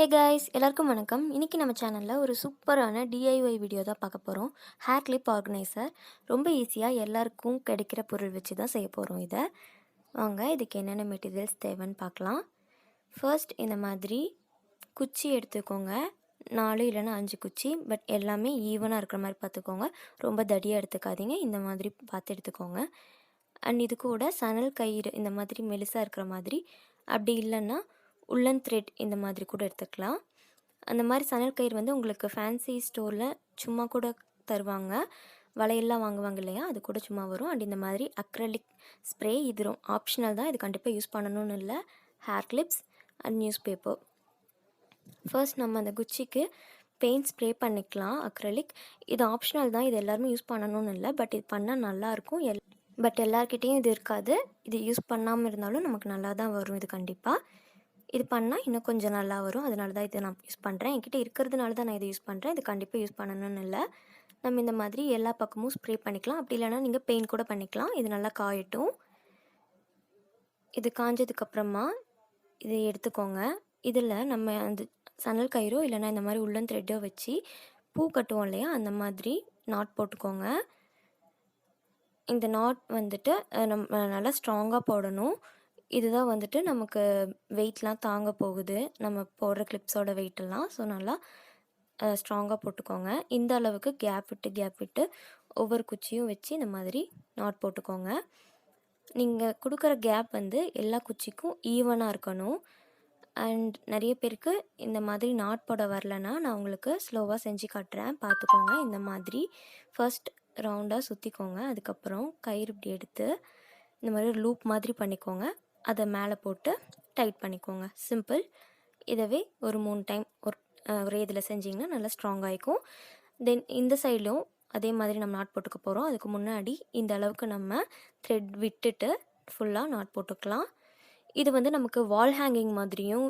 Hey guys எல்லாருக்கும் வணக்கம். இன்றைக்கி நம்ம சேனலில் ஒரு சூப்பரான டிஐஒய் வீடியோ தான் பார்க்க போகிறோம். ஹேர் கிளிப் ஆர்கனைசர் ரொம்ப ஈஸியாக எல்லாருக்கும் கிடைக்கிற பொருள் வச்சு தான் செய்ய போகிறோம். இதை வாங்க இதுக்கு என்னென்ன மெட்டீரியல்ஸ் தேவைன்னு பார்க்கலாம். ஃபர்ஸ்ட் இந்த மாதிரி குச்சி எடுத்துக்கோங்க. 4 இல்லைன்னா 5 குச்சி, பட் எல்லாமே ஈவனாக இருக்கிற மாதிரி பார்த்துக்கோங்க. ரொம்ப தடியாக எடுத்துக்காதீங்க, இந்த மாதிரி பார்த்து எடுத்துக்கோங்க. அண்ட் இது கூட சணல் கயிறு இந்த மாதிரி மெலிசாக இருக்கிற மாதிரி, அப்படி இல்லைன்னா உள்ளன் த்ரெட் இந்த மாதிரி கூட எடுத்துக்கலாம். அந்த மாதிரி சணல் கயிறு வந்து உங்களுக்கு ஃபேன்சி ஸ்டோரில் சும்மா கூட தருவாங்க, வளையல்லாம் வாங்குவாங்க இல்லையா, அது கூட சும்மா வரும். அண்ட் இந்த மாதிரி அக்ரலிக் ஸ்ப்ரே, இது ஆப்ஷனல் தான், இது கண்டிப்பாக யூஸ் பண்ணணும்னு இல்லை. Hair clips and news paper. First நம்ம அந்த குச்சிக்கு பெயிண்ட் ஸ்ப்ரே பண்ணிக்கலாம். அக்ரலிக் இது ஆப்ஷனல் தான், இது எல்லாருமே யூஸ் பண்ணணும்னு இல்லை, பட் இது பண்ணால் நல்லாயிருக்கும். பட் எல்லார்கிட்டேயும் இது இருக்காது. இது யூஸ் பண்ணாமல் இருந்தாலும் நமக்கு நல்லா தான் வரும். இது கண்டிப்பாக இது பண்ணால் இன்னும் கொஞ்சம் நல்லா வரும். அதனால தான் இதை நான் யூஸ் பண்ணுறேன். என்கிட்ட இருக்கிறதுனால தான் நான் இதை யூஸ் பண்ணுறேன். இது கண்டிப்பாக யூஸ் பண்ணணும்னு இல்லை. நம்ம இந்த மாதிரி எல்லா பக்கமும் ஸ்ப்ரே பண்ணிக்கலாம். அப்படி இல்லைனா நீங்கள் பெயிண்ட் கூட பண்ணிக்கலாம். இது நல்லா காயட்டும். இது காஞ்சதுக்கப்புறமா இதை எடுத்துக்கோங்க. இதில் நம்ம அந்த சணல் கயிறோ இல்லைனா இந்த மாதிரி உள்ளன் த்ரெட்டோ வச்சு பூ கட்டுவோம் இல்லையா, அந்த மாதிரி நாட் போட்டுக்கோங்க. இந்த நாட் வந்துட்டு நம்ம நல்லா ஸ்ட்ராங்காக போடணும். இதுதான் வந்துட்டு நமக்கு வெயிட்லாம் தாங்க போகுது, நம்ம போடுற கிளிப்ஸோட வெயிட்டெல்லாம். ஸோ நல்லா ஸ்ட்ராங்காக போட்டுக்கோங்க. இந்த அளவுக்கு கேப் விட்டு ஒவ்வொரு குச்சியும் வச்சு இந்த மாதிரி நாட் போட்டுக்கோங்க. நீங்கள் கொடுக்குற கேப் வந்து எல்லா குச்சிக்கும் ஈவனாக இருக்கணும். அண்ட் நிறைய பேருக்கு இந்த மாதிரி நாட் போட வரலன்னா நான் உங்களுக்கு ஸ்லோவாக செஞ்சு காட்டுறேன், பார்த்துக்கோங்க. இந்த மாதிரி ஃபர்ஸ்ட் ரவுண்டாக சுற்றிக்கோங்க. அதுக்கப்புறம் கயிறு இப்படி எடுத்து இந்த மாதிரி ஒரு லூப் மாதிரி பண்ணிக்கோங்க. அதை மேலே போட்டு டைட் பண்ணிக்கோங்க. சிம்பிள். இதவே ஒரு 3 டைம் ஒரே இதில் செஞ்சிங்கன்னா நல்லா ஸ்ட்ராங் ஆகிக்கும். தென் இந்த சைட்லையும் அதே மாதிரி நம்ம நாட் போட்டுக்க போகிறோம். அதுக்கு முன்னாடி இந்த அளவுக்கு நம்ம த்ரெட் விட்டுட்டு ஃபுல்லாக நாட் போட்டுக்கலாம். இது வந்து நமக்கு வால் ஹேங்கிங் மாதிரியும்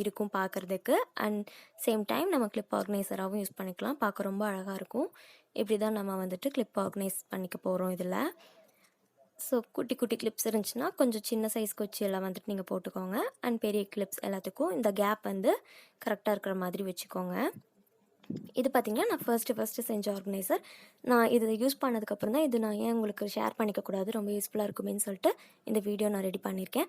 இருக்கும் பார்க்குறதுக்கு. அண்ட் சேம் டைம் நம்ம கிளிப் ஆர்கனைசராகவும் யூஸ் பண்ணிக்கலாம். பார்க்க ரொம்ப அழகாக இருக்கும். இப்படி தான் நம்ம வந்துட்டு கிளிப் ஆர்கனைஸ் பண்ணிக்க போகிறோம் இதில். ஸோ குட்டி குட்டி கிளிப்ஸ் இருந்துச்சுன்னா கொஞ்சம் சின்ன சைஸ் குச்சி எல்லாம் வந்துட்டு நீங்கள் போட்டுக்கோங்க. அண்ட் பெரிய கிளிப்ஸ் எல்லாத்துக்கும் இந்த கேப் வந்து கரெக்டாக இருக்கிற மாதிரி வச்சுக்கோங்க. இது பார்த்திங்கன்னா நான் ஃபர்ஸ்ட்டு செஞ்ச ஆர்கனைசர். நான் இது யூஸ் பண்ணதுக்கப்புறம் தான் இது நான் ஏன் உங்களுக்கு ஷேர் பண்ணிக்கக்கூடாது, ரொம்ப யூஸ்ஃபுல்லாக இருக்குமேன்னு சொல்லிட்டு இந்த வீடியோ நான் ரெடி பண்ணியிருக்கேன்.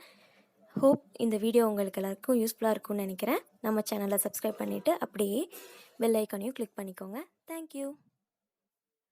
ஹோப் இந்த வீடியோ உங்களுக்கு எல்லாருக்கும் யூஸ்ஃபுல்லாக இருக்கும்னு நினைக்கிறேன். நம்ம சேனலை சப்ஸ்கிரைப் பண்ணிவிட்டு அப்படியே பெல் ஐக்கானையும் கிளிக் பண்ணிக்கோங்க. தேங்க்யூ.